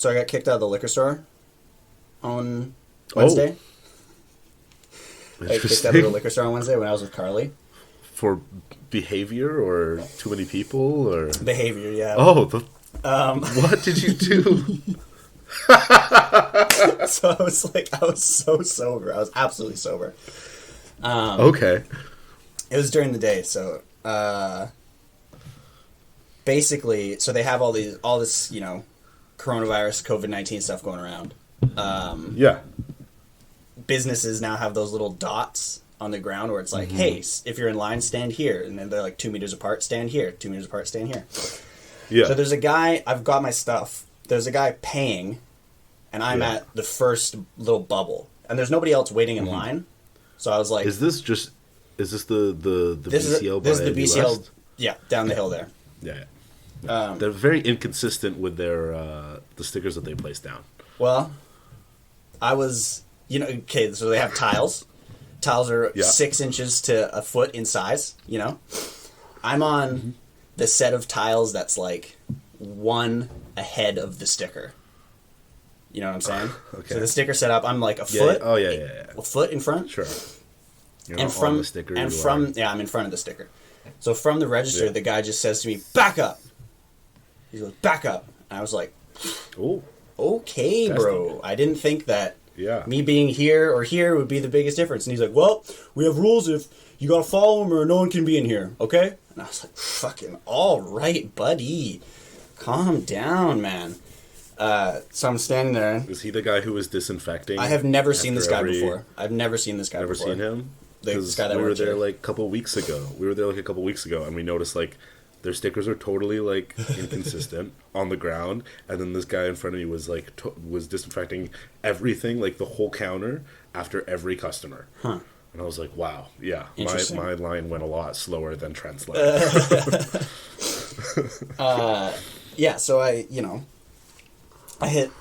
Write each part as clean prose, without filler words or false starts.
So I got kicked out of the liquor store on Wednesday. I got kicked out of the liquor store on Wednesday when I was with Carly. For behavior or too many people or Behavior, yeah. Oh, what did you do? So I was so sober. I was absolutely sober. Okay. It was during the day, so basically, so they have all this, coronavirus, COVID-19 stuff going around. Yeah. Businesses now have those little dots on the ground where it's like, hey, if you're in line, stand here. And then they're like 2 meters apart, stand here. 2 meters apart, stand here. Yeah. So there's a guy, I've got my stuff. There's a guy paying, and I'm at the first little bubble. And there's nobody else waiting in line. So I was like... Is this the BCL? This is the BCL, yeah, down the hill there. Yeah. They're very inconsistent with their the stickers that they place down. Well, I was... okay, so they have tiles. Tiles are 6 inches to a foot in size, I'm on the set of tiles that's like one ahead of the sticker. You know what I'm saying? Okay. So the sticker set up, I'm like a foot. Oh, yeah. A foot in front. Sure. You're and not from on the sticker. I'm in front of the sticker. So from the register, the guy just says to me, back up. He goes, back up. And I was like, oh, okay, bro. I didn't think that me being here or here would be the biggest difference. And he's like, well, we have rules if you got to follow them or no one can be in here, okay? And I was like, fucking all right, buddy. Calm down, man. So I'm standing there. Is he the guy who was disinfecting? I have never seen this guy before. I've never seen this guy before. Never seen him? This guy that we were there here. like a couple weeks ago. And we noticed like their stickers are totally like inconsistent on the ground, and then this guy in front of me was like was disinfecting everything, like the whole counter after every customer. Huh. And I was like, wow, yeah, my line went a lot slower than Trent's line. Yeah, so I hit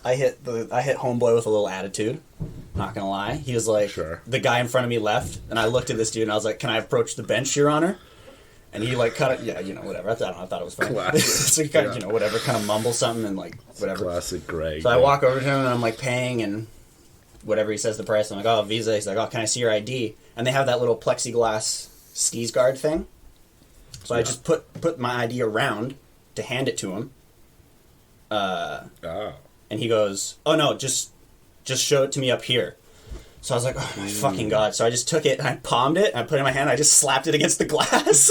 homeboy with a little attitude. Not gonna lie, he was like, the guy in front of me left, and I looked at this dude and I was like, "Can I approach the bench, Your Honor?" And he like kind of whatever. I thought it was funny. So he kind of kind of mumble something and like whatever. Classic Greg. So I walk over to him and I'm like paying and whatever he says the price. I'm like, "Oh, Visa." He's like, "Oh, can I see your ID?" And they have that little plexiglass Steez guard thing. So I just put my ID around to hand it to him. And he goes, "Oh no, just show it to me up here." So I was like, "Oh my fucking god!" So I just took it and I palmed it and I put it in my hand. And I just slapped it against the glass.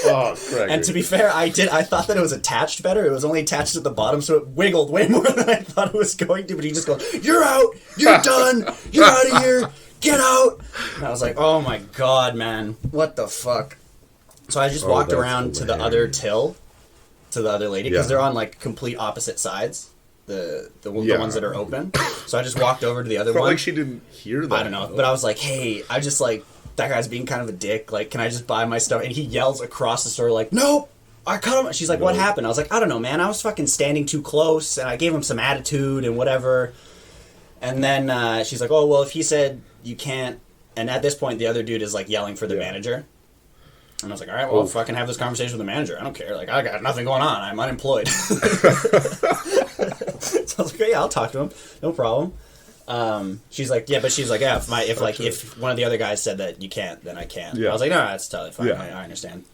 Oh, Greg. And to be fair, I thought that it was attached better. It was only attached at the bottom, so it wiggled way more than I thought it was going to. But he just goes, "You're out. You're done. You're out of here. Get out." And I was like, "Oh my god, man, what the fuck?" So I just walked around to the other till, to the other lady, because they're on like complete opposite sides. The ones that are open. So I just walked over to the other one. Like she didn't hear that. I don't know, but I was like, "Hey, I just like that guy's being kind of a dick. Like, can I just buy my stuff?" And he yells across the store like, "Nope, I cut him." She's like, "What happened?" I was like, "I don't know, man. I was fucking standing too close, and I gave him some attitude and whatever." And then she's like, "Oh well, if he said you can't," and at this point the other dude is like yelling for the manager. And I was like, all right, well, I'll fucking have this conversation with the manager. I don't care. Like, I got nothing going on. I'm unemployed. So I was like, yeah, I'll talk to him. No problem. She's like, yeah, if one of the other guys said that you can't, then I can't. Yeah. I was like, no, that's totally fine. Yeah. I understand.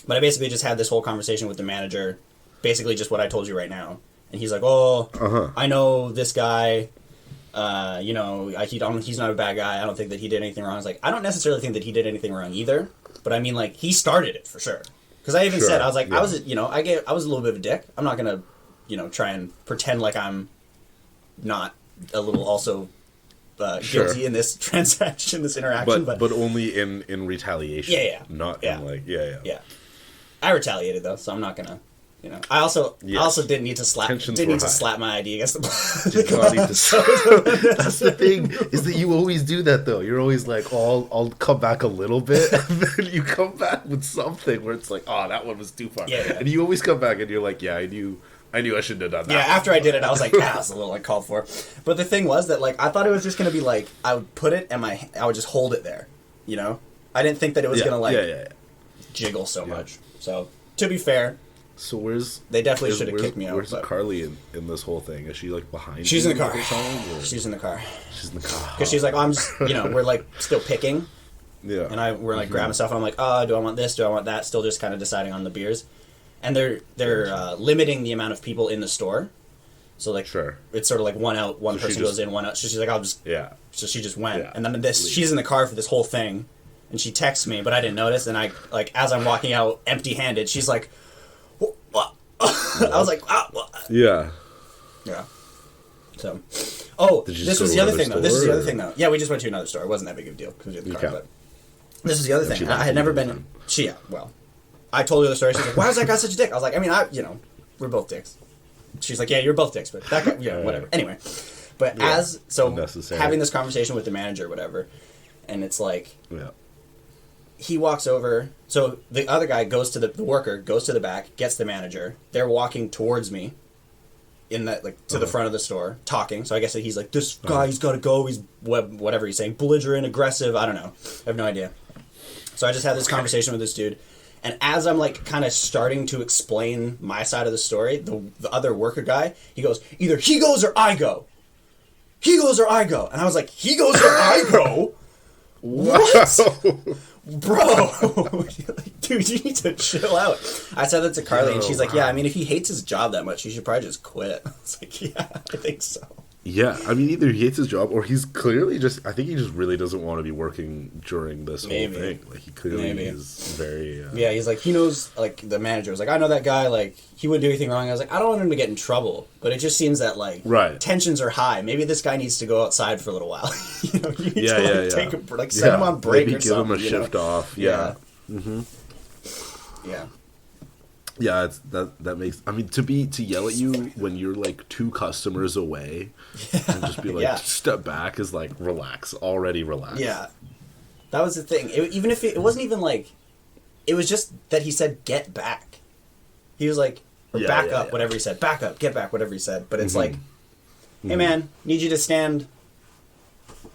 But I basically just had this whole conversation with the manager, basically just what I told you right now. And he's like, oh, I know this guy. He's not a bad guy. I don't think that he did anything wrong. I was like, I don't necessarily think that he did anything wrong either. But I mean, like, he started it for sure. Because I even said, I was like, I was a little bit of a dick. I'm not going to, try and pretend like I'm not a little also guilty in this transaction, this interaction. But only in retaliation. Yeah. Not in like, yeah. I retaliated, though, so I'm not going to. I also didn't need to slap my ID against the glass. That's the thing, is that you always do that though. You're always like, I'll come back a little bit, and then you come back with something where it's like, oh, that one was too far. Yeah. And you always come back and you're like, yeah, I knew I shouldn't have done that. Yeah, after I did it, I was like, it's a little uncalled for. But the thing was that, like, I thought it was just gonna be like, I would put it and I would just hold it there. I didn't think that it was gonna jiggle so much. So to be fair, So where's... They definitely should have kicked me out. Where's Carly in this whole thing? Is she, like, behind She's in the car. She's in the car. She's in the car. Because she's like, oh, I'm just, we're, like, still picking. Yeah. And we're, like, grabbing stuff. I'm like, oh, do I want this? Do I want that? Still just kind of deciding on the beers. And they're limiting the amount of people in the store. So, like, sure. It's sort of like one out, one person goes in, one out. So she's like, I'll just... Yeah. So she just went. Yeah. And then she's in the car for this whole thing. And she texts me, but I didn't notice. And I, like, as I'm walking out empty-handed, she's like, what? I was like, what? Yeah. Yeah. So... Oh, this was the other thing, though. This is the other thing, though. Yeah, we just went to another store. It wasn't that big of a deal because we had the car, but... This is the other thing. I had never been... I told her the story. She's like, why was that guy such a dick? I was like, I mean, we're both dicks. She's like, yeah, you're both dicks, but that guy, whatever. Anyway. But having this conversation with the manager or whatever, and it's like... Yeah. He walks over... So the other guy goes to the worker, goes to the back, gets the manager. They're walking towards me. In that, like, to the front of the store, talking. So I guess that he's like, this guy, he's got to go. He's whatever he's saying, belligerent, aggressive. I don't know. I have no idea. So I just had this conversation with this dude, and as I'm like kind of starting to explain my side of the story, the other worker guy, he goes, either he goes or I go. He goes or I go, and I was like, he goes or I go. What? Bro, dude, you need to chill out. I said that to Carly, and she's like, yeah, I mean, if he hates his job that much, he should probably just quit. I was like, yeah, I think so. Yeah, I mean, either he hates his job, or he's clearly I think he just really doesn't want to be working during this whole thing. Like, he clearly is very... Yeah, he's like, he knows, like, the manager was like, I know that guy, like, he wouldn't do anything wrong. I was like, I don't want him to get in trouble, but it just seems that, like, tensions are high. Maybe this guy needs to go outside for a little while. You need to, take a, like, send him on break or something. Maybe give him a shift off. Yeah. Mm-hmm. Yeah. Yeah, that makes... I mean, to yell at you when you're, like, 2 customers away and just be like, step back is, like, already relax. Yeah. That was the thing. Even if it wasn't even, like... It was just that he said, get back. He was like, back up, whatever he said. Back up, get back, whatever he said. But it's like, hey, man, need you to stand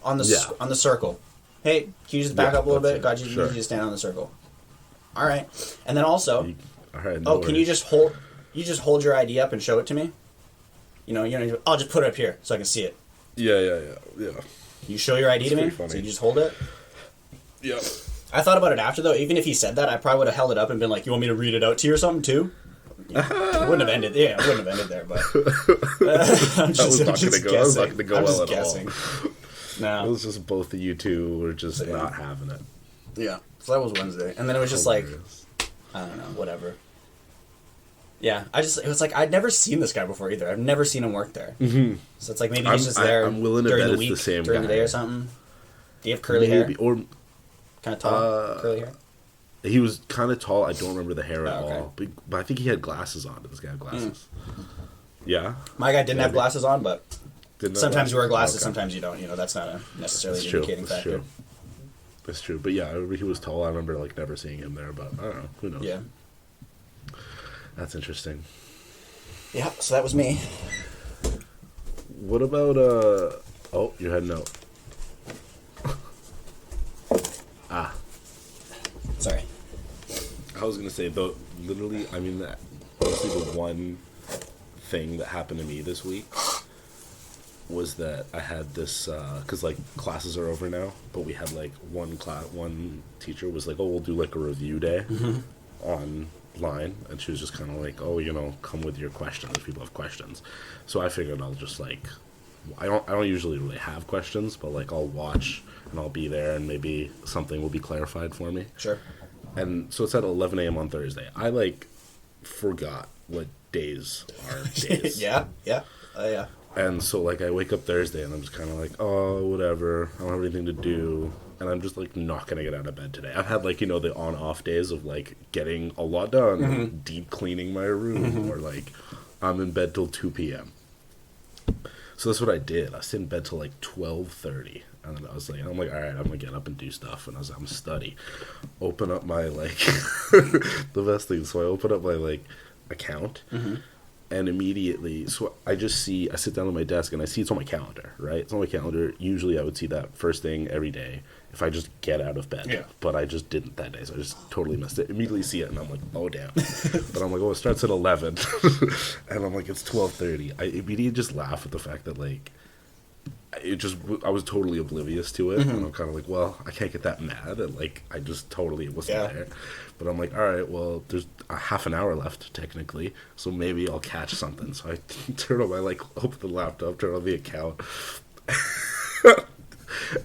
on the circle. Hey, can you just back up a little bit? God, you need you to stand on the circle. All right. And then also... can you just hold your ID up and show it to me? I'll just put it up here so I can see it. Yeah. You show your ID to me, so you just hold it? Yeah. I thought about it after, though. Even if he said that, I probably would have held it up and been like, you want me to read it out to you or something, too? It wouldn't have ended there, but... I was not going to go well at all. No. It was just both of you two were just not having it. Yeah. So that was Wednesday. And then it was just like... I don't know, whatever. Yeah, it was like, I'd never seen this guy before either. I've never seen him work there. Mm-hmm. So it's like, maybe he's just there during the week, during the day or something. Do you have curly hair? Or kind of tall, curly hair? He was kind of tall. I don't remember the hair at all. But I think he had glasses on. Did this guy have glasses? Yeah? My guy didn't have glasses on, but sometimes you wear glasses, sometimes you don't. That's not a necessarily indicating factor. True. That's true. But yeah, I remember he was tall. I remember like never seeing him there, but I don't know. Who knows? Yeah. That's interesting. Yeah, so that was me. What about oh, you're heading out. Sorry. I was gonna say though, literally, I mean that honestly the one thing that happened to me this week was that I had this, because, like, classes are over now, but we had, like, one teacher was like, oh, we'll do, like, a review day online, and she was just kind of like, oh, come with your questions if people have questions. So I figured I'll just, like, I don't usually really have questions, but, like, I'll watch, and I'll be there, and maybe something will be clarified for me. Sure. And so it's at 11 a.m. on Thursday. I, like, forgot what days are days. Yeah. And so, like, I wake up Thursday, and I'm just kind of like, oh, whatever. I don't have anything to do. And I'm just, like, not going to get out of bed today. I've had, like, the on-off days of, like, getting a lot done, deep cleaning my room, or, like, I'm in bed till 2 p.m. So that's what I did. I stayed in bed till, like, 12:30. And then I'm like, all right, I'm going to get up and do stuff. And I'm going to study. Open up my, like, the best thing. So I open up my, like, account. And immediately, so I sit down at my desk and I see it's on my calendar, right? It's on my calendar. Usually I would see that first thing every day if I just get out of bed. Yeah. But I just didn't that day, so I just totally missed it. Immediately see it and I'm like, oh, damn. But I'm like, oh, it starts at 11. And I'm like, it's 12:30. I immediately just laugh at the fact that, like, I was totally oblivious to it. And I'm kind of like, well, I can't get that mad. And, like, I just totally wasn't there. But I'm like, all right, well, there's a half an hour left, technically, so maybe I'll catch something. So I open the laptop, turn on the account,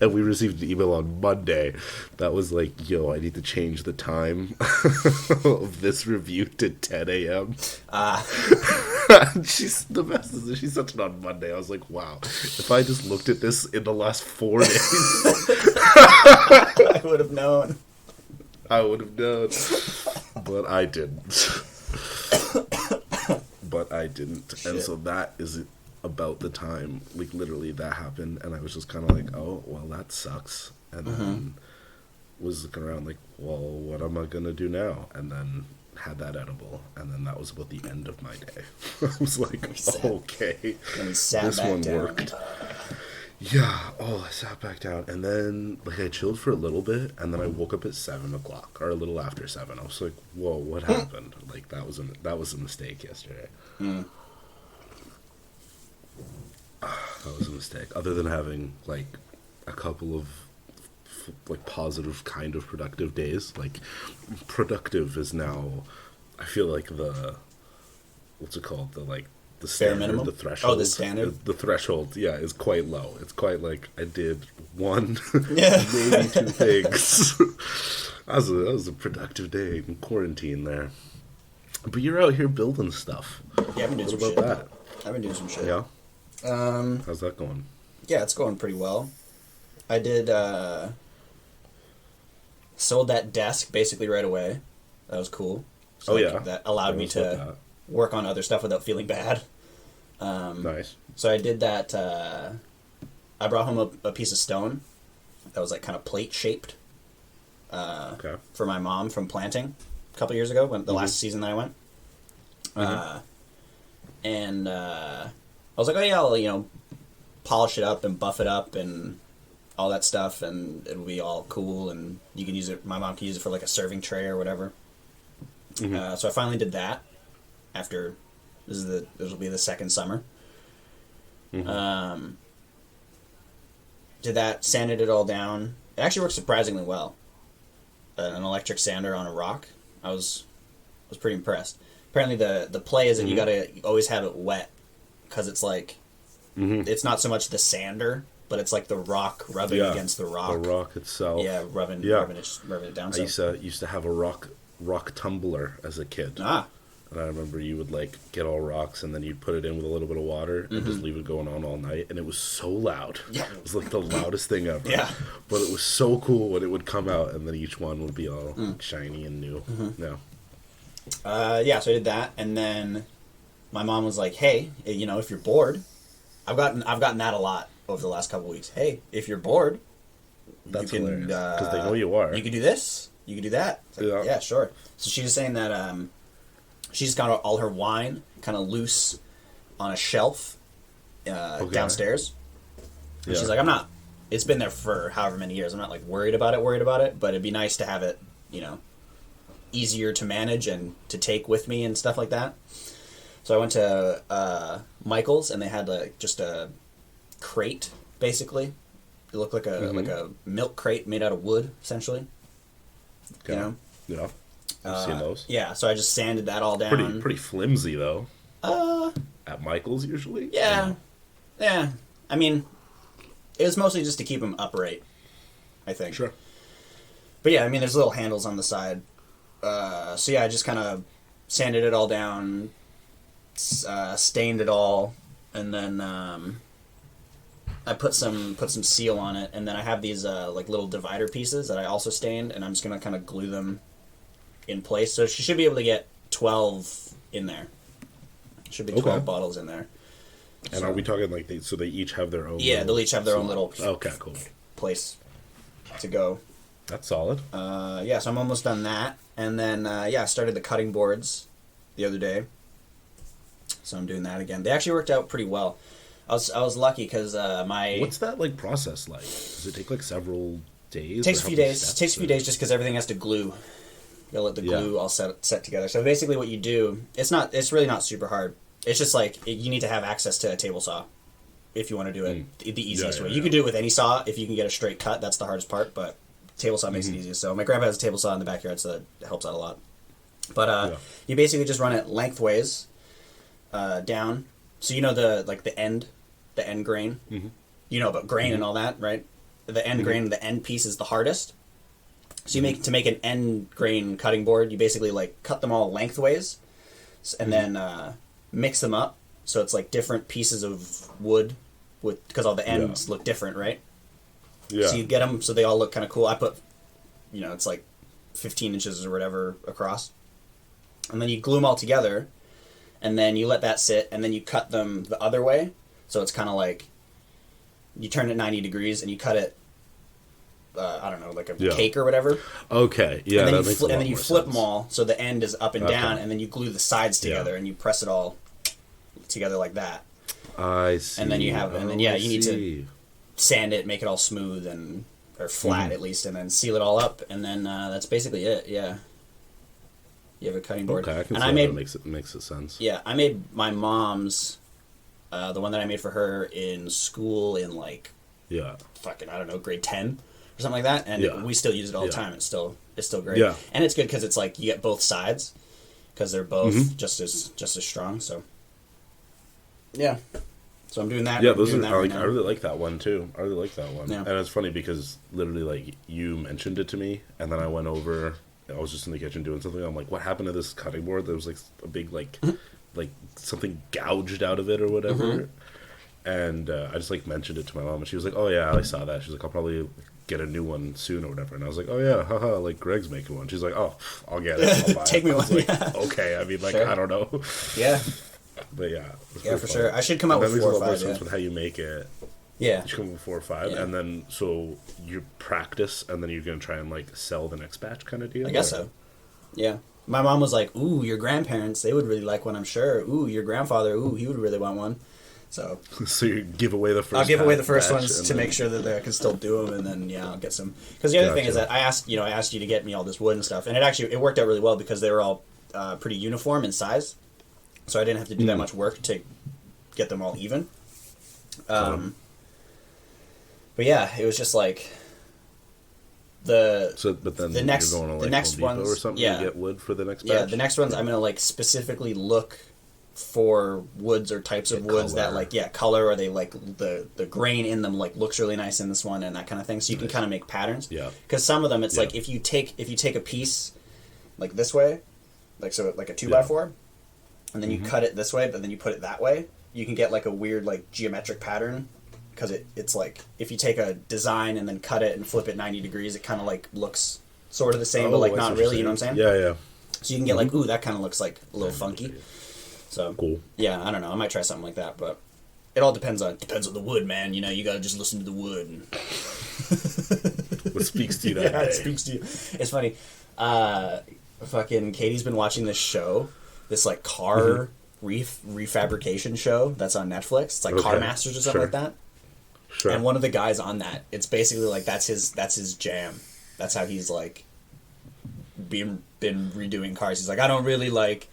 and we received an email on Monday that was like, yo, I need to change the time of this review to 10 a.m. She's the best. She sent it on Monday. I was like, wow, if I just looked at this in the last 4 days, I would have known. I would have known, but I didn't. Shit. And so that is about the time, like, literally that happened, and I was just kind of like, oh, well, that sucks. And then was looking around like, well, what am I going to do now? And then had that edible, and then that was about the end of my day. I was like, okay, this one worked. Yeah, I sat back down, and then, like, I chilled for a little bit, and then I woke up at 7 o'clock, or a little after 7. I was like, whoa, what happened? Like, that was a mistake yesterday. That was a mistake. Other than having, like, a couple of, like, positive, kind of productive days. Like, productive is now, I feel like what's it called? The standard, minimum? the threshold. Oh, the standard? The threshold, yeah, is quite low. It's quite like, I did one, Yeah. maybe 2 things. That was a productive day in quarantine there. But you're out here building stuff. Yeah, I've been doing some What shit. about that? I've been doing some shit. Yeah? How's that going? Yeah, it's going pretty well. I did, sold that desk basically right away. That was cool. So, that allowed me to work on other stuff without feeling bad. Nice. So I did that, I brought home a piece of stone that was, like, kind of plate-shaped for my mom from planting a couple years ago, the last season that I went. And I was like, oh, yeah, I'll, polish it up and buff it up and all that stuff, and it'll be all cool, and you can use it, my mom can use it for, like, a serving tray or whatever. So I finally did that after, this will be the second summer. Did that, sanded it all down. It actually worked surprisingly well. An electric sander on a rock. I was pretty impressed. Apparently the play is that you gotta always have it wet, because it's like, it's not so much the sander, but it's like the rock rubbing against the rock. The rock itself. Yeah, rubbing it down. I used to have a rock tumbler as a kid. And I remember you would, like, get all rocks, and then you'd put it in with a little bit of water and just leave it going on all night, and it was so loud. Yeah. It was, like, the loudest thing ever. Yeah. But it was so cool when it would come out, and then each one would be all shiny and new. Yeah. So I did that, and then my mom was like, hey, if you're bored, I've gotten that a lot over the last couple of weeks. Hey, if you're bored, that's hilarious, because they know you are. You can do this. You can do that. Like, yeah, sure. So she was saying that she's got all her wine kind of loose on a shelf downstairs. And she's like, it's been there for however many years. I'm not, like, worried about it, but it'd be nice to have it, easier to manage and to take with me and stuff like that. So I went to Michael's, and they had, like, just a crate, basically. It looked like a milk crate made out of wood, essentially. Okay. Yeah. I've seen those. Yeah, so I just sanded that all down. Pretty flimsy, though. At Michael's, usually? Yeah. Yeah. I mean, it was mostly just to keep them upright, I think. Sure. But yeah, I mean, there's little handles on the side. So yeah, I just kind of sanded it all down, stained it all, and then I put some seal on it, and then I have these like little divider pieces that I also stained, and I'm just gonna kind of glue them in place. So she should be able to get 12 in there. Should be 12 bottles in there. And are we talking like they each have their own? Yeah, they'll each have their own little cool place to go. That's solid. Yeah, so I'm almost done that, and then I started the cutting boards the other day. So I'm doing that again. They actually worked out pretty well. I was lucky because my... What's that like process like? Does it take like several days? It takes a few days. It takes a few days just because everything has to glue. You gotta let the glue all set together. So basically what you do, it's really not super hard. It's just like, you need to have access to a table saw if you want to do it the easiest way. You can do it with any saw if you can get a straight cut. That's the hardest part, but table saw makes it easiest. So my grandpa has a table saw in the backyard, so that helps out a lot. But you basically just run it lengthways down. So you know the end grain? Mm-hmm. You know about grain and all that, right? The end grain, the end piece is the hardest. So you to make an end grain cutting board, you basically like cut them all lengthways and then mix them up. So it's like different pieces of wood because all the ends look different, right? Yeah. So you get them so they all look kind of cool. I put, it's like 15 inches or whatever across. And then you glue them all together and then you let that sit and then you cut them the other way. So it's kind of like you turn it 90 degrees and you cut it, I don't know, like a cake or whatever. Okay, yeah, and then that makes a lot more sense. And then you flip them all so the end is up and down, and then you glue the sides together and you press it all together like that. I see. And then you have, you need to sand it, make it all smooth or flat at least, and then seal it all up, and then that's basically it. Yeah. You have a cutting board. Okay, I can see that makes sense. Yeah, I made my mom's, the one that I made for her in school in like, fucking, I don't know, grade 10 or something like that, and we still use it all the time. It's still great. Yeah. And it's good because it's like you get both sides because they're both just as strong. So yeah, so I'm doing that. Yeah, I really like that one too. I really like that one. Yeah. And it's funny because literally like you mentioned it to me, and then I went over. I was just in the kitchen doing something. I'm like, what happened to this cutting board? There was like a big like something gouged out of it or whatever. Mm-hmm. And I just like mentioned it to my mom, and she was like, "Oh yeah, I saw that." She's like, "I'll probably get a new one soon or whatever." And I was like, "Oh yeah, haha, like Greg's making one." She's like, "Oh, I'll get it. I'll buy Take me one." Like, okay, I mean, like I don't know. Yeah. But yeah. For sure. I should come out with 4 or 5. That makes a lot more sense with how you make it. Yeah. You should come up with 4 or 5, and then so you practice, and then you're gonna try and like sell the next batch, kind of deal. I guess so. Yeah. My mom was like, "Ooh, your grandparents, they would really like one, I'm sure. Ooh, your grandfather, ooh, he would really want one." So you give away the first. I'll give away the first ones to make sure that I can still do them, and then I'll get some. Because the other thing is that I asked you to get me all this wood and stuff, and it worked out really well because they were all pretty uniform in size, so I didn't have to do that much work to get them all even. But yeah, it was just like but then the next you're going to like the next Home Depot ones or something to get wood for the next batch. Yeah, the next ones I'm gonna like specifically look for woods or types of woods that like color, or they like the grain in them like looks really nice in this one and that kind of thing, so you can kind of make patterns. Yeah, because some of them it's like if you take a piece like this way, like so like a 2x4, and then you cut it this way but then you put it that way, you can get like a weird like geometric pattern, because it's like if you take a design and then cut it and flip it 90 degrees, it kind of like looks sort of the same but like not really, you know what I'm saying? Yeah. So you can get like, ooh, that kind of looks like a little funky. So cool. Yeah, I don't know. I might try something like that, but it all depends on the wood, man. You gotta just listen to the wood. And what speaks to you that day? It speaks to you. It's funny. Fucking Katie's been watching this show, this like car refabrication show that's on Netflix. It's like Car Masters or something like that. Sure. And one of the guys on that, it's basically like that's his jam. That's how he's like been redoing cars. He's like, I don't really like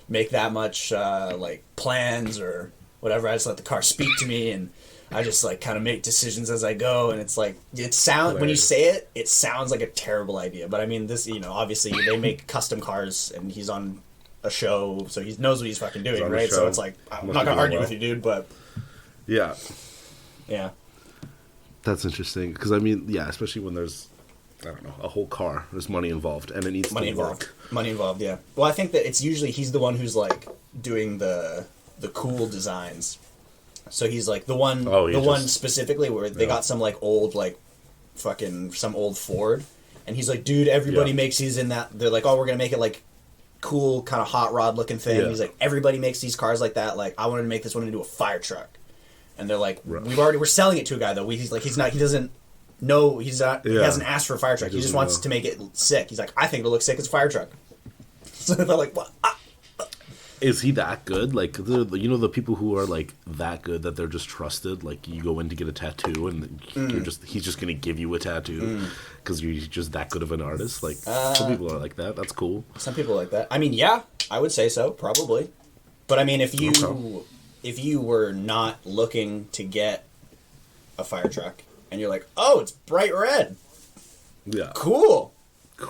make that much like plans or whatever. I just let the car speak to me, and I just like kind of make decisions as I go. And it's like when you say it sounds like a terrible idea. But I mean, this obviously they make custom cars, and he's on a show, so he knows what he's fucking doing, right? So it's like I'm not gonna argue with you, dude. But yeah, that's interesting because I mean, especially when there's a whole car. There's money involved, and it needs to work. Money involved, yeah. Well, I think that it's usually he's the one who's like doing the cool designs. So he's like the one, one specifically where they got some like old like fucking some old Ford, and he's like, dude, everybody makes these in that. They're like, oh, we're gonna make it like cool, kind of hot rod looking thing. He's like, everybody makes these cars like that. Like, I wanted to make this one into a fire truck, and they're like, we're selling it to a guy though. He doesn't. No, he's not. He hasn't asked for a fire truck. He just wants to make it sick. He's like, I think it'll look sick as a fire truck. So they're like, what? Is he that good? Like, the people who are like that good that they're just trusted. Like, you go in to get a tattoo, and he's just gonna give you a tattoo because you're just that good of an artist. Like, some people are like that. That's cool. Some people like that. I mean, yeah, I would say so, probably. But I mean, if you were not looking to get a fire truck, and you're like, oh, it's bright red. Yeah. Cool.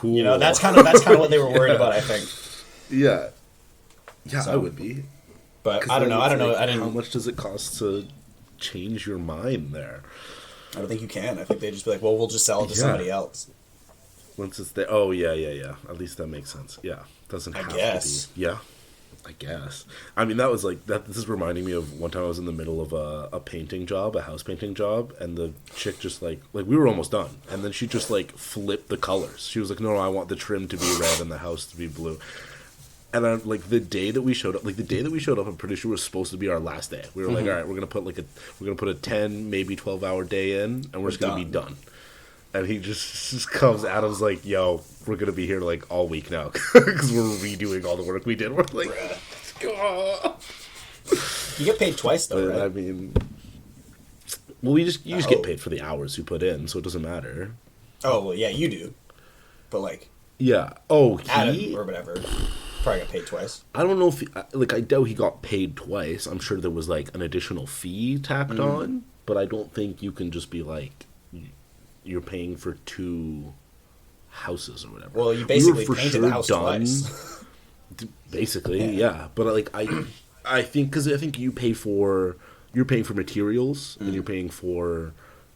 You know, that's kind of what they were worried about, I think. Yeah. Yeah, so, I would be. But I don't know. How much does it cost to change your mind there? I don't think you can. I think they'd just be like, well, we'll just sell it to somebody else. Once it's there. Oh, yeah. At least that makes sense. Yeah. Doesn't have to be. Yeah. I guess. I mean, that was like that. This is reminding me of one time I was in the middle of a painting job, a house painting job, and the chick just like we were almost done, and then she just like flipped the colors. She was like, "No, I want the trim to be red and the house to be blue." And then, like, the day that we showed up, I'm pretty sure was supposed to be our last day. We were like, all right, we're gonna put a 10, maybe 12-hour day in, and we're just gonna be done. And he just comes out and was like, yo, we're gonna be here like all week now because we're redoing all the work we did. We're like, oh. You get paid twice though, right? I mean, well, you just get paid for the hours you put in, so it doesn't matter. Oh well, yeah, you do, but like, yeah, oh, Adam or whatever. Probably got paid twice. I don't know if I doubt he got paid twice. I'm sure there was like an additional fee tacked on, but I don't think you can just be like you're paying for 2 houses or whatever. Well, you basically painted the house twice. Basically, yeah. But like I think you're paying for materials and you're paying for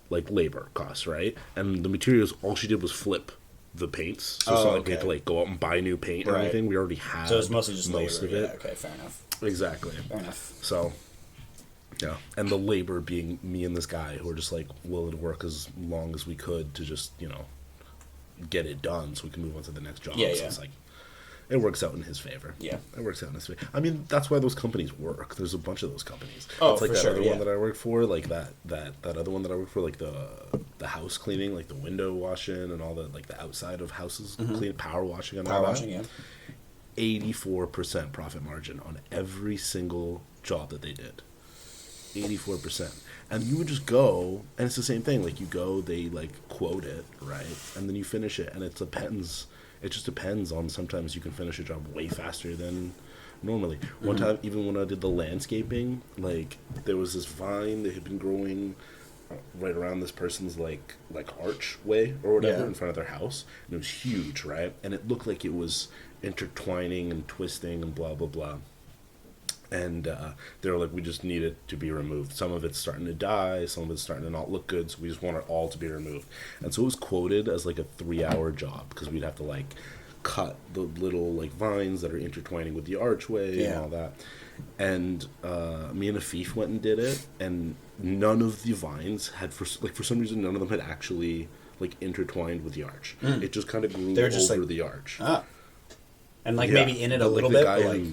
like labor costs, right? And the materials, all she did was flip the paints, so it's not like we had to like go out and buy new paint or anything. We already had, so it's mostly just most labor. of it. Yeah, okay, fair enough. Exactly. Fair enough. So, yeah, and the labor being me and this guy who are just like willing to work as long as we could to just get it done so we can move on to the next job. Yeah, so it's like it works out in his favor. Yeah, it works out in his favor. I mean, that's why those companies work. There's a bunch of those companies. Oh, it's like for that sure, other one that I work for, like that other one that I work for, like the house cleaning, like the window washing and all the like the outside of houses clean, power washing and all that. Power washing, yeah. 84% profit margin on every single job that they did. 84%. And you would just go, and it's the same thing. Like, you go, they, like, quote it, right? And then you finish it, and it just depends on, sometimes you can finish a job way faster than normally. One time, even when I did the landscaping, like, there was this vine that had been growing right around this person's, like archway or whatever in front of their house. And it was huge, right? And it looked like it was intertwining and twisting and blah, blah, blah. And they were like, we just need it to be removed. Some of it's starting to die, some of it's starting to not look good, so we just want it all to be removed. And so it was quoted as like a 3-hour job, because we'd have to like cut the little like vines that are intertwining with the archway and all that. And me and Afif went and did it, and none of the vines had, for some reason, none of them had actually like intertwined with the arch. It just kind of grew over the arch. And like maybe in it a little bit, but like...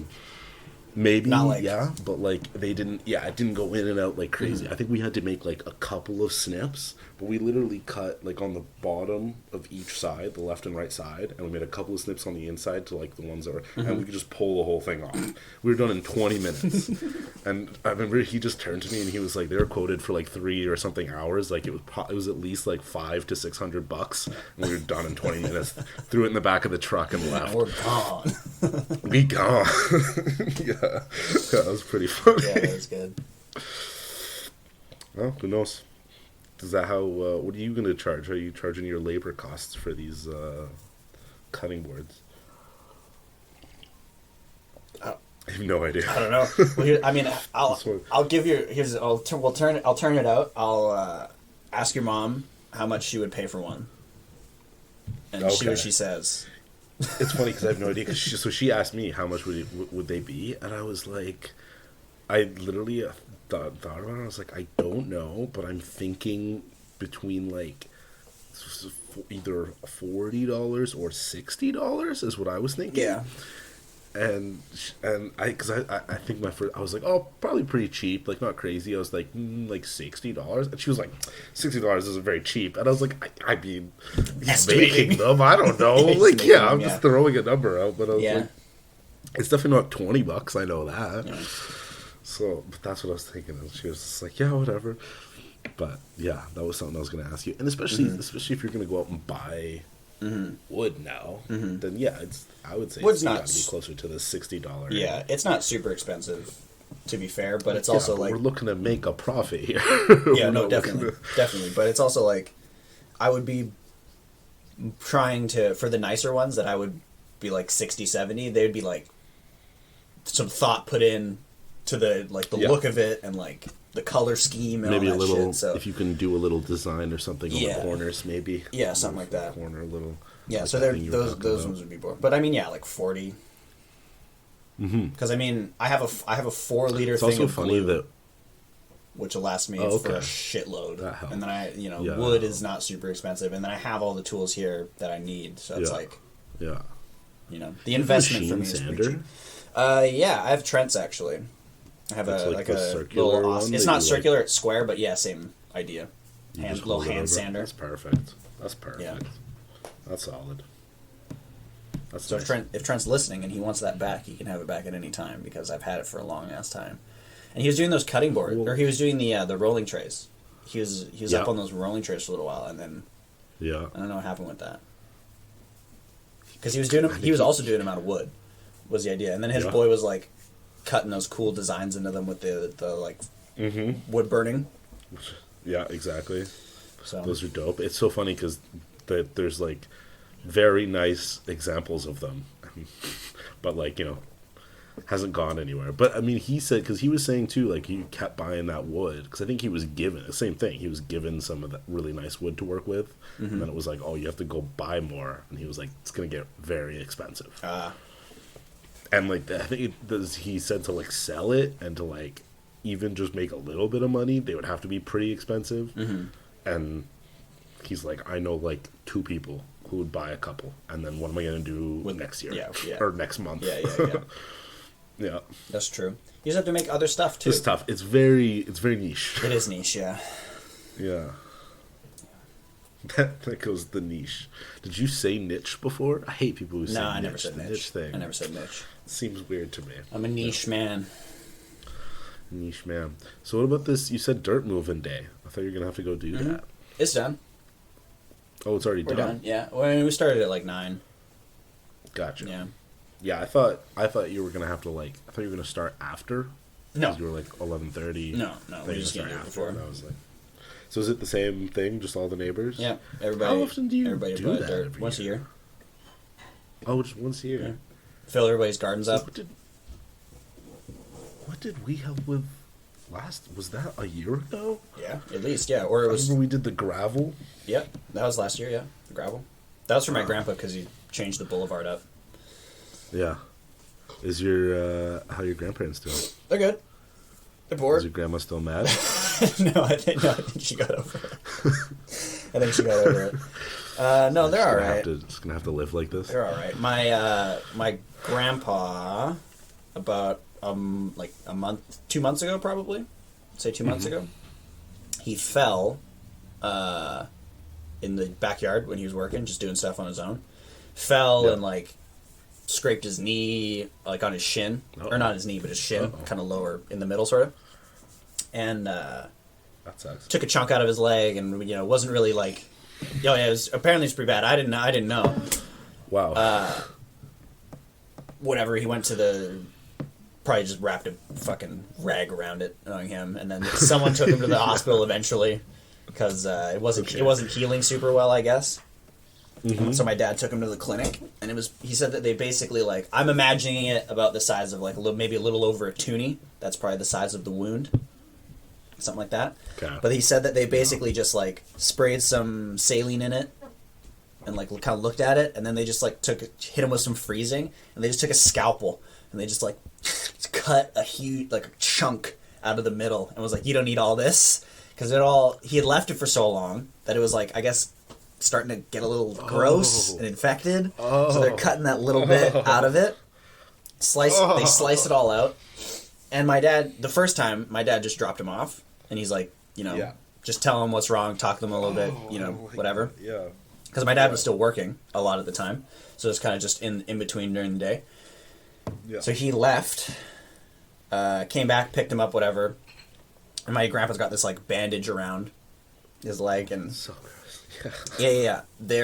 Maybe, but like they didn't. Yeah, it didn't go in and out like crazy. I think we had to make like a couple of snips, but we literally cut like on the bottom of each side, the left and right side, and we made a couple of snips on the inside to like the ones that were, and we could just pull the whole thing off. We were done in 20 minutes, and I remember he just turned to me and he was like, "They were quoted for like 3 or something hours. Like it was at least like $500 to $600, and we were done in 20 minutes. Threw it in the back of the truck and left. We're gone. We gone." Yeah, that was pretty funny. Yeah, that was good. Well, who knows? Is that how? What are you going to charge? Are you charging your labor costs for these cutting boards? I have no idea. I don't know. Well, I mean, I'll give you. I'll turn it out. I'll ask your mom how much she would pay for one, and see what she says. It's funny because I have no idea. So she asked me how much would they be, and I was like, I literally thought about it. I was like, I don't know, but I'm thinking between like either $40 or $60 is what I was thinking. Yeah. And I think I was like, oh, probably pretty cheap, like not crazy. I was like, like $60, and she was like, $60 isn't very cheap, and I was like, I mean, he's making them, I don't know, like I'm just throwing a number out, but I was like, It's definitely not $20. I know that. Yeah. So, but that's what I was thinking. And she was just like, yeah, whatever. But yeah, that was something I was going to ask you. And especially if you're going to go out and buy wood now, then yeah, I would say Wood's it's not got to be closer to the $60. Yeah, it's not super expensive, to be fair, but it's also like we're looking to make a profit here. Yeah, no, definitely. But it's also like I would be trying to, for the nicer ones that I would be like 60, 70, they would be like some thought put in to the look of it and like the color scheme and maybe all that a little shit. So if you can do a little design or something on the corners, maybe something like that. Corner little so those ones would be boring. But I mean, like 40. Because I mean, I have a 4-liter thing. It's also funny that which will last me for a shitload. That helps. And then wood is not super expensive, and then I have all the tools here that I need. So it's like, the investment for me is pretty cheap. I have Trent's actually. I have a circular little. One it's not circular; it's square, but yeah, same idea. Little hand sander. That's perfect. Yeah. That's solid. So nice. If Trent's listening and he wants that back, he can have it back at any time because I've had it for a long ass time. And he was doing those cutting boards, or he was doing the rolling trays. He was up on those rolling trays for a little while, and then I don't know what happened with that. Because he was also doing them out of wood, was the idea. And then his boy was like cutting those cool designs into them with the wood burning. Yeah, exactly. So those are dope. It's so funny because there's like very nice examples of them, but hasn't gone anywhere. But I mean, he said, because he was saying too, like he kept buying that wood because I think he was given the same thing. He was given some of that really nice wood to work with, and then it was like, oh, you have to go buy more, and he was like, it's gonna get very expensive. And like I think he said to like sell it and to like even just make a little bit of money, they would have to be pretty expensive. And he's like, I know like 2 people who would buy a couple, and then what am I going to do next year or next month? Yeah, that's true. You just have to make other stuff too. It's tough. It's very niche. It is niche, yeah. That goes the niche. Did you say niche before? I hate people who say niche. No, I never said niche. Thing. I never said niche. Seems weird to me. I'm a niche man. Niche man. So what about this? You said dirt moving day. I thought you were gonna have to go do that. It's done. Oh, it's already done. Yeah. Well, we started at like 9. Gotcha. Yeah. Yeah, I thought you were gonna have to I thought you were gonna start after. No. You were like 11:30. No. We just gonna do it before. And I was like, so is it the same thing? Just all the neighbors? Yeah. Everybody. How often do you do that? Once a year. Oh, just once a year. Yeah. Fill everybody's gardens up. What did we help with last? Was that a year ago? Yeah, at least, yeah. Or it was. Remember we did the gravel? Yeah, that was last year, yeah. The gravel. That was for my grandpa because he changed the boulevard up. Yeah. Is how your grandparents doing? They're good. They're bored. Is your grandma still mad? No, I think she got over it. No, they're all right. Just gonna have to live like this. They're all right. My grandpa, about like a month, 2 months ago, probably, say 2 months ago, he fell in the backyard when he was working, just doing stuff on his own. Fell and like scraped his knee, like on his shin, or not his knee, but his shin, kind of lower in the middle, sort of. And that sucks. Took a chunk out of his leg, and wasn't really like. Yeah, it was apparently it's pretty bad. I didn't know. Wow. Whatever. He went to probably just wrapped a fucking rag around it, knowing him, and then someone took him to the hospital eventually because it wasn't healing super well, I guess. So my dad took him to the clinic, and he said that they basically like, I'm imagining it about the size of like maybe a little over a toonie. That's probably the size of the wound. Something like that. Okay. But he said that they basically just like sprayed some saline in it and like kind of looked at it, and then they just like hit him with some freezing, and they just took a scalpel and they just like cut a huge like a chunk out of the middle and was like, you don't need all this, because he had left it for so long that it was like, I guess, starting to get a little gross and infected. So they're cutting that little bit out of it. They slice it all out. And my dad, the first time, my dad just dropped him off. And he's like, just tell him what's wrong, talk to him a little bit, whatever. God. Yeah. Because my dad was still working a lot of the time. So it's kind of just in between during the day. Yeah. So he left, came back, picked him up, whatever. And my grandpa's got this like bandage around his leg, and So gross. yeah. They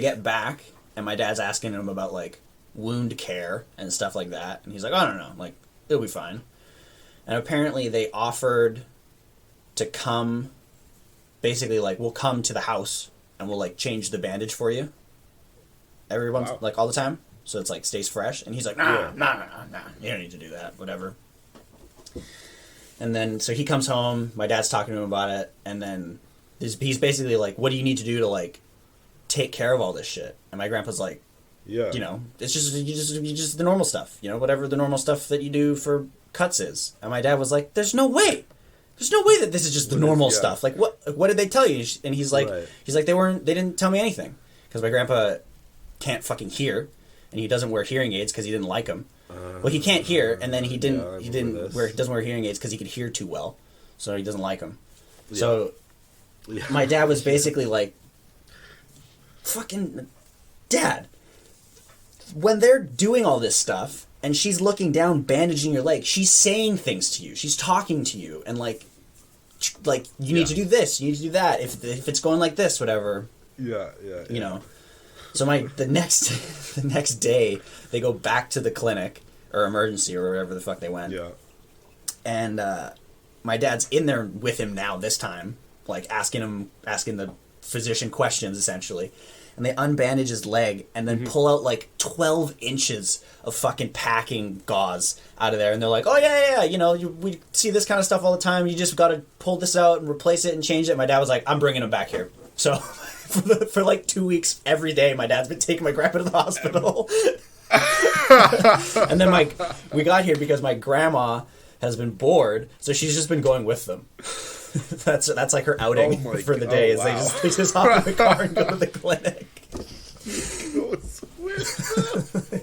get back, and my dad's asking him about like wound care and stuff like that, and he's like, I don't know, like it'll be fine. And apparently they offered to come, basically like we'll come to the house and we'll like change the bandage for you. Everyone's like all the time, so it's like stays fresh. And he's like, nah, you don't need to do that, whatever. And then so he comes home. My dad's talking to him about it, and then he's basically like, what do you need to do to like take care of all this shit? And my grandpa's like, Yeah. you know, it's just the normal stuff, you know, whatever the normal stuff that you do for cuts is. And my dad was like, there's no way that this is just the normal stuff. Like what did they tell you? And he's like, they didn't tell me anything, because my grandpa can't fucking hear, and he doesn't wear hearing aids because he didn't like them. Well, he can't hear, and then he doesn't wear hearing aids because he could hear too well, so he doesn't like them. Yeah. So my dad was basically like, fucking Dad, when they're doing all this stuff and she's looking down, bandaging your leg, she's saying things to you, she's talking to you, and like you need to do this, you need to do that, if it's going like this, whatever. Yeah. You know. So the next day they go back to the clinic or emergency or wherever the fuck they went. Yeah. And my dad's in there with him now this time, like asking the physician questions essentially. And they unbandage his leg and then pull out like 12 inches of fucking packing gauze out of there. And they're like, oh yeah, you know, we see this kind of stuff all the time. You just got to pull this out and replace it and change it. My dad was like, I'm bringing him back here. So for like 2 weeks, every day, my dad's been taking my grandpa to the hospital. And then we got here because my grandma has been bored, so she's just been going with them. That's like her outing for the day. Wow. They just hop in the car and go to the clinic.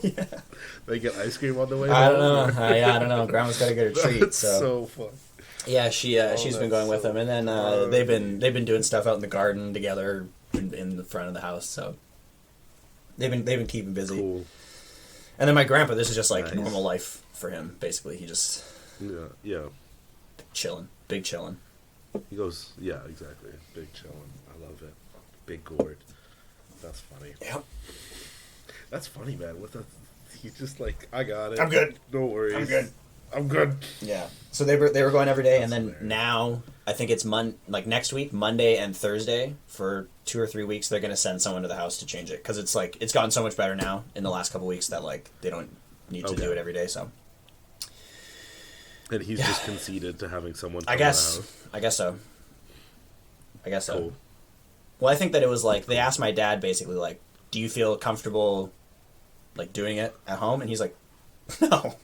Yeah. They get ice cream on the way. I don't know. I don't know. Grandma's got to get her treat. That's so fun. Yeah, she's been going with them, and then they've been doing stuff out in the garden together in the front of the house. So they've been keeping busy. Cool. And then my grandpa, this is just like normal life for him. Basically, he just big chilling. He goes, yeah, exactly, big chilling. I love it. Big gourd. That's funny. Yep. That's funny, man. He's just like, I got it. I'm good. No worries. I'm good. Yeah. So they were going every day, and then hilarious. Now I think it's next week, Monday and Thursday, for 2 or 3 weeks. They're going to send someone to the house to change it, because it's gotten so much better now in the last couple weeks that like they don't need to do it every day. So. And he's just conceded to having someone. I guess so. Cool. Well, I think that it was like they asked my dad basically like, "Do you feel comfortable, like doing it at home?" And he's like, "No."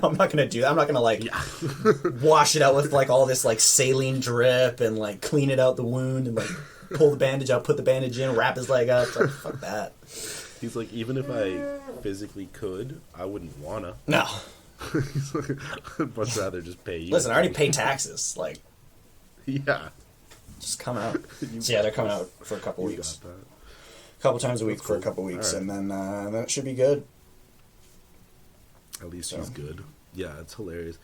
I'm not gonna do that. I'm not gonna like wash it out with like all this like saline drip and like clean it out the wound and like pull the bandage out, put the bandage in, wrap his leg up. Like, fuck that. He's like, even if I physically could, I wouldn't wanna. No. He's like, I'd much rather just pay you. Listen, I already pay taxes. Like, yeah, just come out. So yeah, they're coming out for a couple weeks. A couple times a week for a couple weeks, right. And then that should be good. At least he's good. Yeah, it's hilarious.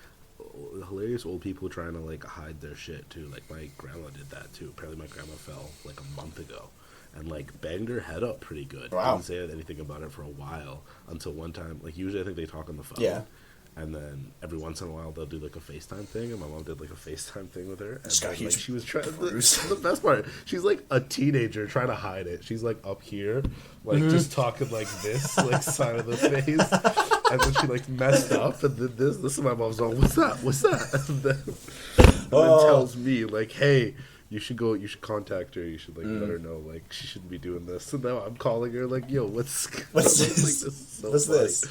Hilarious old people trying to like hide their shit too. Like my grandma did that too. Apparently my grandma fell like a month ago and like banged her head up pretty good. Wow. Didn't say anything about it for a while until one time. Like usually I think they talk on the phone. Yeah. And then every once in a while they'll do like a FaceTime thing, and my mom did like a FaceTime thing with her. And then, like, she was trying. The best part, she's like a teenager trying to hide it. She's like up here, like just talking like this, like side of the face, and then she like messed up, and then this is my mom's like, "What's that? What's that?" And then tells me like, "Hey, you should contact her. You should like let her know like she shouldn't be doing this." And now I'm calling her like, "Yo, what's this? Like, this is so what's funny. this?"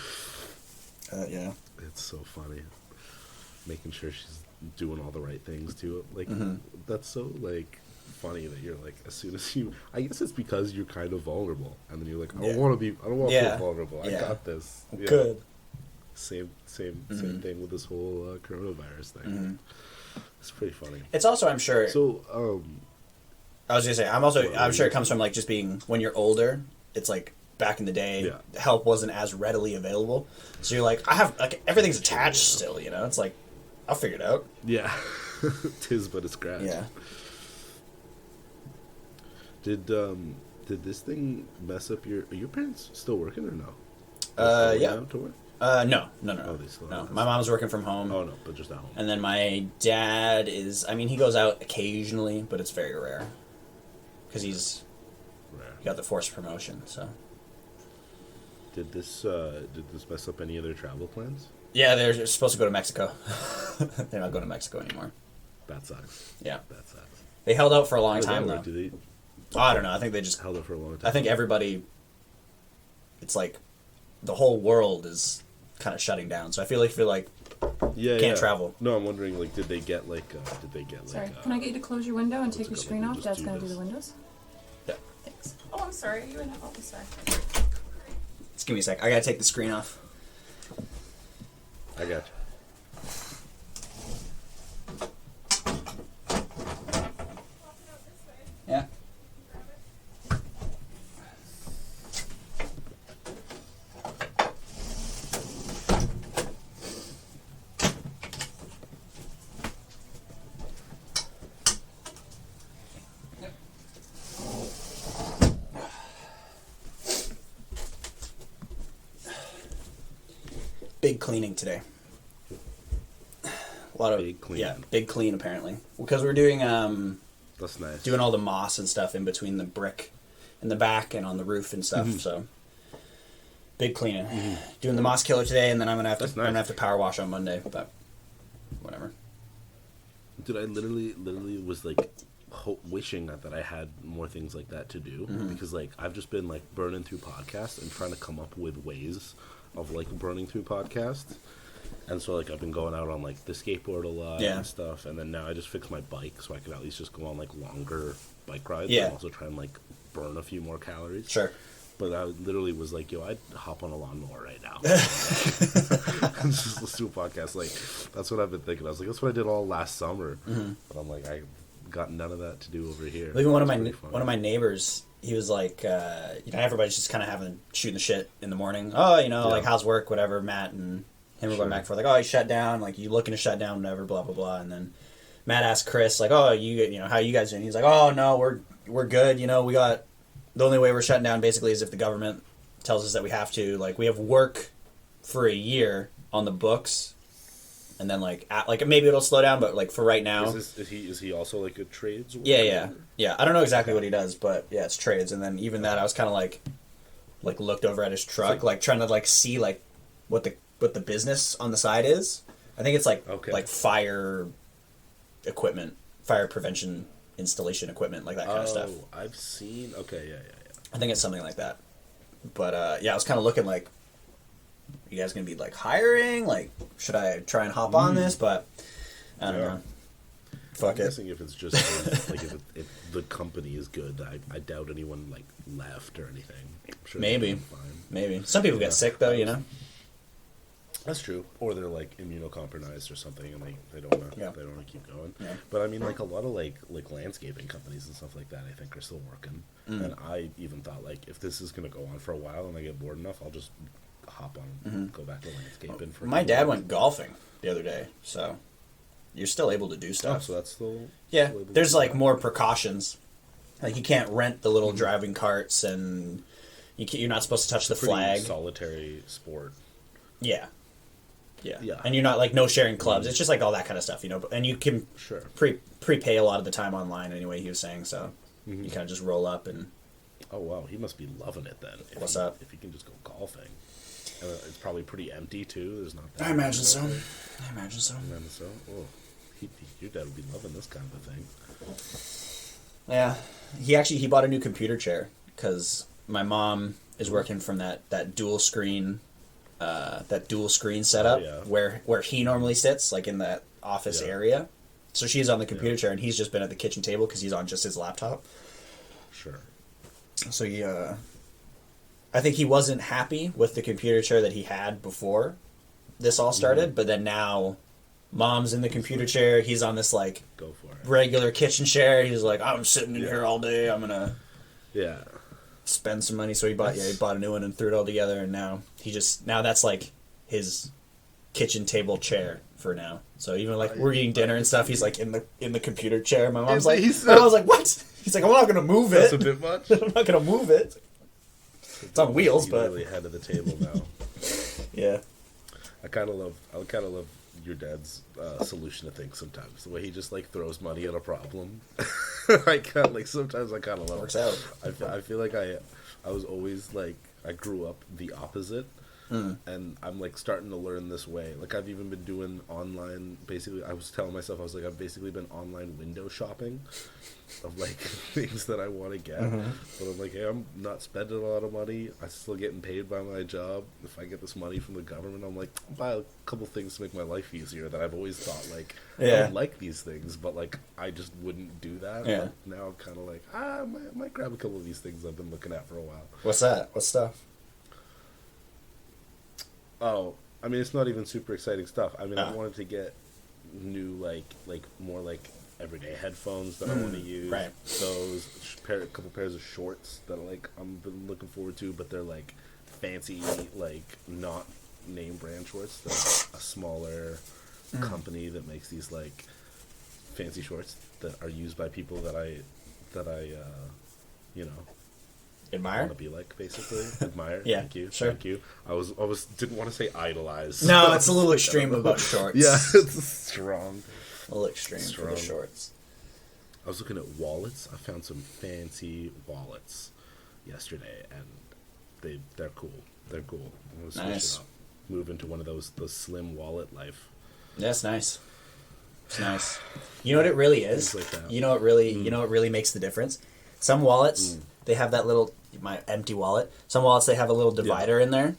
Yeah. It's so funny, making sure she's doing all the right things too. Like that's so like funny that you're like, as soon as you, I guess it's because you're kind of vulnerable, and then you're like, I don't want to feel vulnerable. I got this. Yeah. Good. Same thing with this whole coronavirus thing. It's pretty funny. It's also, I'm sure. So, I was gonna say, I'm sure it comes from like just being when you're older. It's like back in the day, Yeah. help wasn't as readily available. So you're like, I have like everything's attached still, you know. It's like I'll figure it out. Yeah. Tis but a scratch. Yeah. Did this thing mess up your? Are your parents still working or no? Yeah. To work? No. Oh, they still No. have My mom's working from home. Oh no, but just at home. And then my dad is. I mean, he goes out occasionally, but it's very rare. Because he got the forced promotion. So. Did this mess up any of their travel plans? Yeah, they're supposed to go to Mexico. They're not going to Mexico anymore. That sucks. Yeah. That sucks. They held out for a long How time did though. that work? Do they Oh, I don't know. I think they just held out for a long time? I think everybody. It's like, the whole world is kind of shutting down. So I feel like can't travel. No, I'm wondering like, did they get Sorry, can I get you to close your window and take your screen off? Just Dad's do gonna do this. the windows. Yeah. Thanks. Oh, I'm sorry. You would have all this back. Just give me a sec. I gotta take the screen off. I got you. Yeah. Big cleaning today. A lot of Big clean. Yeah, big clean apparently. Because we're doing That's nice. doing all the moss and stuff in between the brick in the back and on the roof and stuff. So big cleaning. Doing the moss killer today, and then I'm gonna have to That's I'm gonna nice. have to power wash on Monday. But whatever. Dude, I literally was like wishing that I had more things like that to do because like I've just been like burning through podcasts and trying to come up with ways of like burning through podcasts. And so like I've been going out on like the skateboard a lot and stuff, and then now I just fixed my bike so I could at least just go on like longer bike rides and also try and like burn a few more calories. Sure. But I literally was like, yo, I'd hop on a lawnmower right now. And just listen to a podcast. Like, that's what I've been thinking. I was like, that's what I did all last summer. But I'm like, I got none of that to do over here. Even one of It's my neighbors, he was like, everybody's just kind of shooting the shit in the morning. Oh, like how's work, whatever. Matt and him were going back and forth, like, oh, you shut down, like you looking to shut down, whatever, blah blah blah. And then Matt asked Chris, like, oh, how you guys doing? He's like, oh no, we're good. We got the only way we're shutting down basically is if the government tells us that we have to. Like, we have work for a year on the books, and then like maybe it'll slow down, but like for right now, is he also like a trades? Yeah. I don't know exactly what he does, but yeah, it's trades. And then even that, I was kind of like looked over at his truck, like trying to like see like what the business on the side is. I think it's like fire equipment, fire prevention installation equipment, like that kind of stuff. Oh, I've seen. Okay, yeah. I think it's something like that. But I was kind of looking like, you guys gonna be like hiring? Like, should I try and hop on this? But I don't know. Fuck I'm it. guessing if it's just like if the company is good, I doubt anyone like left or anything. I'm sure Maybe. fine. Maybe some people get sick though, That's true. Or they're like immunocompromised or something, and they don't want to keep going. Yeah. But I mean, like a lot of like landscaping companies and stuff like that, I think are still working. And I even thought like if this is gonna go on for a while and I get bored enough, I'll just hop on and go back to landscaping. For My dad went golfing the other day, so you're still able to do Oh, stuff. so that's still Yeah, still able to there's do like that. more precautions. Like you can't rent the little driving carts, and you're not supposed to touch the Pretty flag. solitary sport. Yeah. Yeah. And you're not like no sharing clubs. It's just like all that kind of stuff, And you can Sure. prepay a lot of the time online anyway. He was saying so. You kind of just roll up and. Oh wow, he must be loving it then. What's up? If he can just go golfing, it's probably pretty empty too. There's not. I imagine so. I imagine so. And so, your dad would be loving this kind of a thing. Yeah, he bought a new computer chair because my mom is working from that dual screen setup where he normally sits, like in that office area. So she's on the computer chair and he's just been at the kitchen table because he's on just his laptop. Sure. So I think he wasn't happy with the computer chair that he had before this all started, but then now mom's in the computer chair, he's on this like Go for it. regular kitchen chair. He's like, I'm sitting in here all day. I'm gonna. Yeah. spend some money, so he bought a new one and threw it all together, and now that's like his kitchen table chair for now. So even like we're eating dinner and stuff, he's like in the computer chair. My mom's like, I was like, what? He's like, I'm not gonna move it. That's a bit much. I'm not gonna move it. It's on wheels, but really head of the table now. Yeah. I kind of love your dad's solution to things sometimes. The way he just like throws money at a problem. Sometimes I kind of love Works it. out. I feel like I was always like, I grew up the opposite. And I'm like starting to learn this way. Like I've even been doing online, basically I was telling myself, I was like, I've basically been online window shopping of like things that I want to get. But I'm like, hey, I'm not spending a lot of money. I'm still getting paid by my job. If I get this money from the government, I'm like, I'll buy a couple things to make my life easier that I've always thought like, I would like these things, but like I just wouldn't do that. Yeah. But now I'm kind of like, I might grab a couple of these things I've been looking at for a while. What's that? What stuff? Oh, I mean, it's not even super exciting stuff. I mean, I wanted to get new, like more like everyday headphones that I want to use. Right. Those a couple pairs of shorts that like I'm been looking forward to, but they're like fancy, like not name brand shorts. They're a smaller company that makes these like fancy shorts that are used by people that I you know. Admire? Want to be like, basically. Admire. Yeah, Thank you. sure. Thank you. I was didn't want to say idolize. No, it's a little extreme about shorts. Yeah, it's strong. A little extreme for the shorts. I was looking at wallets. I found some fancy wallets yesterday, and they're cool. They're cool. I'm gonna switch it up. Move into one of the slim wallet life. That's nice. It's nice. You know what it really is? Things like that. You know what really makes the difference? Some wallets, they have that little my empty wallet. Some wallets they have a little divider in there.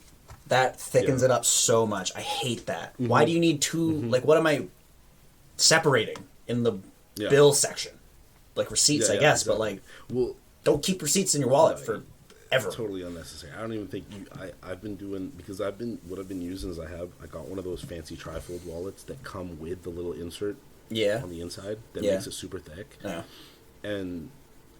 That thickens it up so much. I hate that. Why do you need two like what am I separating in the bill section? Like receipts, I guess, exactly. but like don't keep receipts in your wallet for ever. Totally unnecessary. I don't even think I've been doing because what I've been using is I got one of those fancy trifold wallets that come with the little insert on the inside that makes it super thick. Yeah. And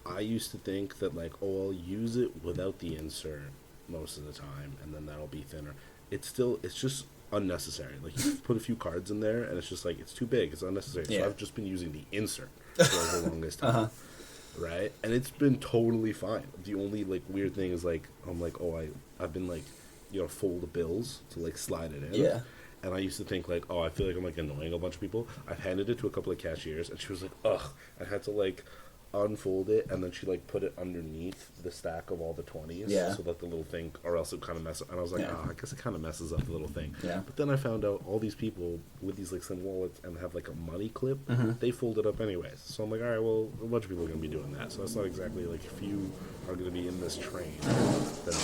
I used to think that like, I'll use it without the insert most of the time, and then that'll be thinner. It's just unnecessary. Like, you put a few cards in there, and it's just like, it's too big. It's unnecessary. So I've just been using the insert for the longest time. Right? And it's been totally fine. The only, like, weird thing is, like, I'm like, I've been, like, fold the bills to, like, slide it in. Yeah. And I used to think, like, I feel like I'm, like, annoying a bunch of people. I've handed it to a couple of cashiers, and she was like, ugh. I had to, like, unfold it, and then she like put it underneath the stack of all the 20s so that the little thing, or else it kind of messes up. And I was like, I guess it kind of messes up the little thing. But then I found out all these people with these like slim wallets and have like a money clip, they fold it up anyways. So I'm like, all right, well, a bunch of people are going to be doing that. So that's not exactly like, if you are going to be in this train, then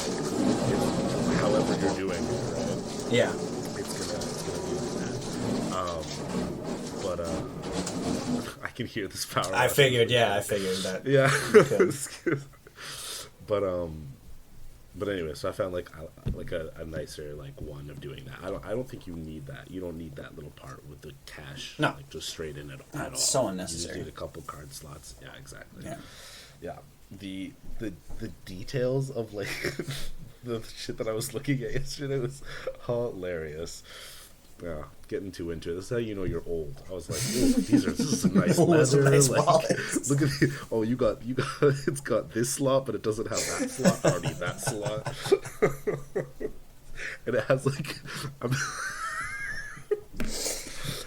like, however you're doing it, right? Yeah. It's gonna be like that. But I can hear this power. I figured that. Yeah. But anyway, so I found like a nicer like one of doing that. I don't think you need that. You don't need that little part with the cash. No, like just straight in it at all. It's so unnecessary. You just need a couple card slots. Yeah, exactly. Yeah. The details of like the shit that I was looking at yesterday was hilarious. Yeah, getting too into it. This is how you know you're old. I was like, this is some nice leather. Nice like, wallets. Look at it. Oh, you got. It's got this slot, but it doesn't have that slot. I don't need that slot. And it has like.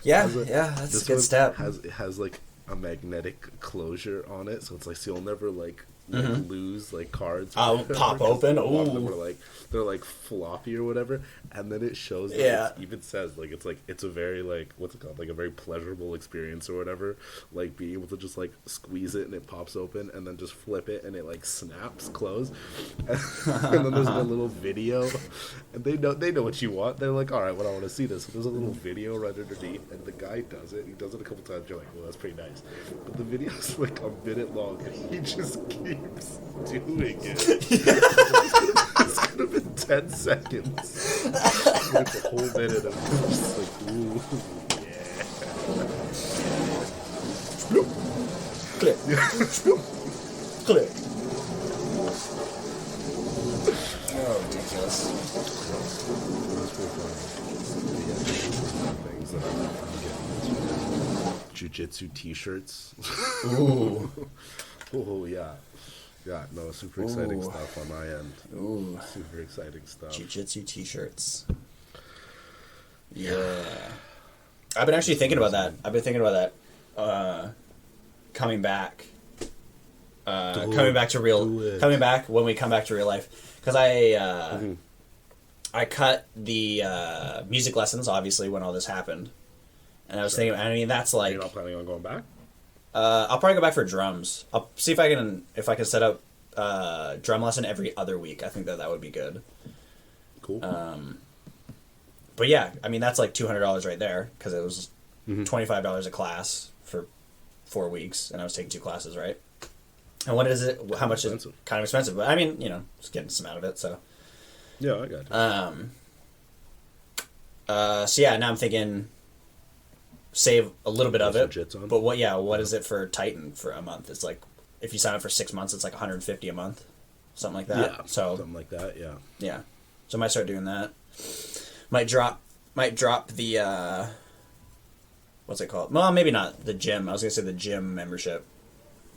That's a good step. It has like a magnetic closure on it, so it's like so you'll never like lose like cards. Pop open. A lot of them are like they're like floppy or whatever, and then it shows that it even says like it's a very like what's it called, like a very pleasurable experience or whatever, like being able to just like squeeze it and it pops open and then just flip it and it like snaps closed. And then there's a little video, and they know what you want. They're like, all right, well, I want to see this. So there's a little video right underneath, and the guy does it. He does it a couple times. You're like, well, that's pretty nice. But the video's like a minute long, and he just keeps doing it. It's gonna be 10 seconds. Like the whole minute of him just like, ooh, Click. Click. ridiculous. That's pretty funny. Things that I'm getting jiu-jitsu t-shirts. Ooh. Oh, yeah. Yeah, no, super exciting Ooh. stuff on my end. Ooh. Super exciting stuff. Jiu-jitsu t-shirts. Yeah. I've been actually thinking about that. Coming back. Coming back when we come back to real life. Because I cut the music lessons, obviously, when all this happened. And I was thinking, I mean, that's like... You're not planning on going back? I'll probably go back for drums. I'll see if I can set up drum lesson every other week. I think that would be good. Cool. But yeah, I mean, that's like $200 right there, because it was $25 a class for 4 weeks, and I was taking 2 classes, right? And what is it? How much is it? Kind of expensive, but I mean, just getting some out of it, so. Yeah, I got you. So yeah, now I'm thinking save a little bit of it. But what is it for Titan for a month? It's like, if you sign up for 6 months, it's like $150 a month. Something like that. Yeah, so something like that, yeah. Yeah. So I might start doing that. Might drop the what's it called? Well, maybe not the gym. I was gonna say the gym membership.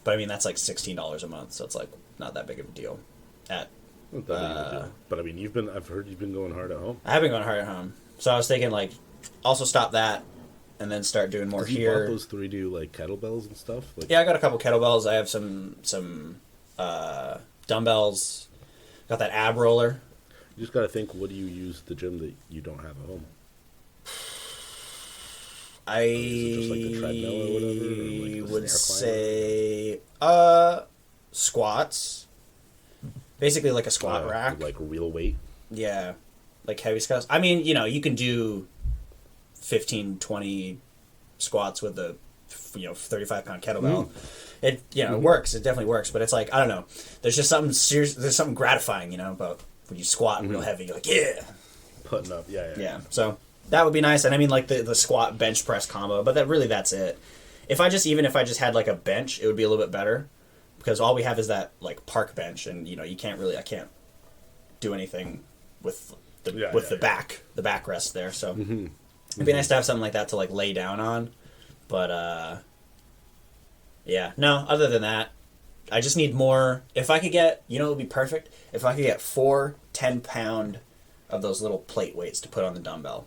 But I mean, that's like $16 a month, so it's like not that big of a deal. Not that big of a deal. But I mean, I've heard you've been going hard at home. I have been going hard at home. So I was thinking, like, also stop that and then start doing more here. You bought those 3D like kettlebells and stuff? Like, yeah, I got a couple kettlebells. I have some dumbbells. Got that ab roller. You just gotta think, what do you use at the gym that you don't have at home? I just like the treadmill or whatever, or like would say squats. Basically like a squat rack. Like real weight? Yeah. Like heavy squats. I mean, you can do 15, 20 squats with a 35-pound kettlebell. It it works. It definitely works, but it's like, I don't know. There's just something serious, there's something gratifying, about when you squat real heavy, you're like, yeah. Putting up, yeah. So that would be nice. And I mean, like the squat bench press combo, but that's it. If I just had like a bench, it would be a little bit better, because all we have is that like park bench, and I can't do anything with the back rest there. So it'd be nice to have something like that to like lay down on. But yeah, no, other than that, I just need more. If I could get, it would be perfect if I could get 4 10-pound of those little plate weights to put on the dumbbell.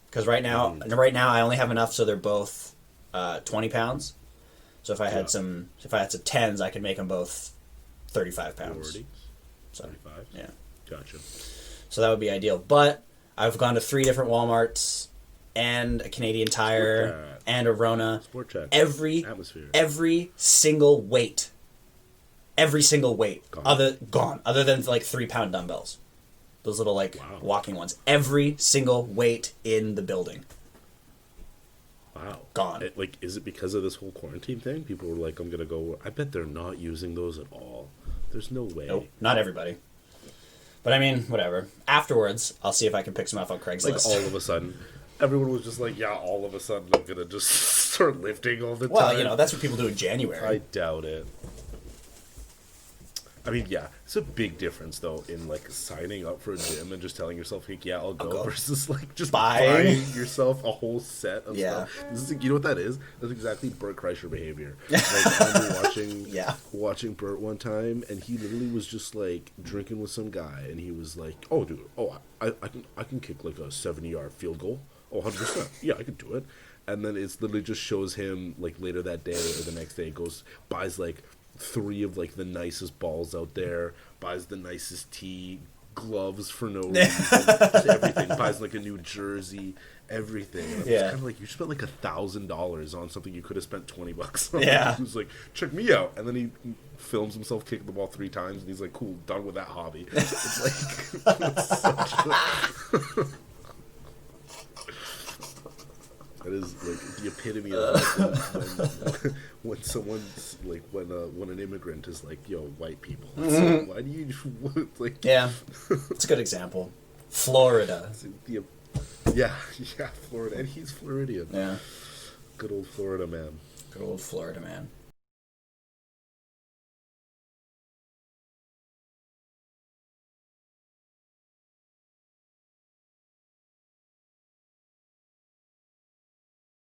Because right now I only have enough so they're both 20 pounds. So if I had some 10s, I could make them both 35 pounds. 40? So 35? Yeah. Gotcha. So that would be ideal. But I've gone to 3 different Walmarts and a Canadian Tire and a Rona. Sport Check. Every single weight. Every single weight. Gone. Other than like 3-pound dumbbells. Those little walking ones. Every single weight in the building. Wow. Gone. Is it because of this whole quarantine thing? People were like, I'm going to go... I bet they're not using those at all. There's no way. Nope. Not everybody. But I mean, whatever. Afterwards, I'll see if I can pick some up on Craigslist. Like all of a sudden... Everyone was just like, yeah, all of a sudden I'm going to just start lifting all the time. Well, that's what people do in January. I doubt it. I mean, yeah, it's a big difference, though, in, like, signing up for a gym and just telling yourself, hey, yeah, I'll go, versus, like, just buying yourself a whole set of stuff. This is, you know what that is? That's exactly Bert Kreischer behavior. Like, I remember watching Bert one time, and he literally was just, like, drinking with some guy, and he was like, oh, dude, I can kick, like, a 70-yard field goal. Oh, 100%. Yeah, I could do it. And then it's literally just shows him, like, later that day or the next day, buys, like, 3 of like the nicest balls out there, buys the nicest tee, gloves for no reason, everything, buys like a new jersey, everything. And it's kind of like, you spent like $1,000 on something you could have spent $20 on. Yeah. He's like, check me out, and then he films himself kicking the ball 3 times, and he's like, cool, done with that hobby. It's like it's such a... That is like the epitome of when someone's like when an immigrant is like, yo, white people. Like, why do you like? Yeah, it's a good example. Florida. Yeah, Florida, and he's Floridian. Yeah, good old Florida man. Good old Florida man.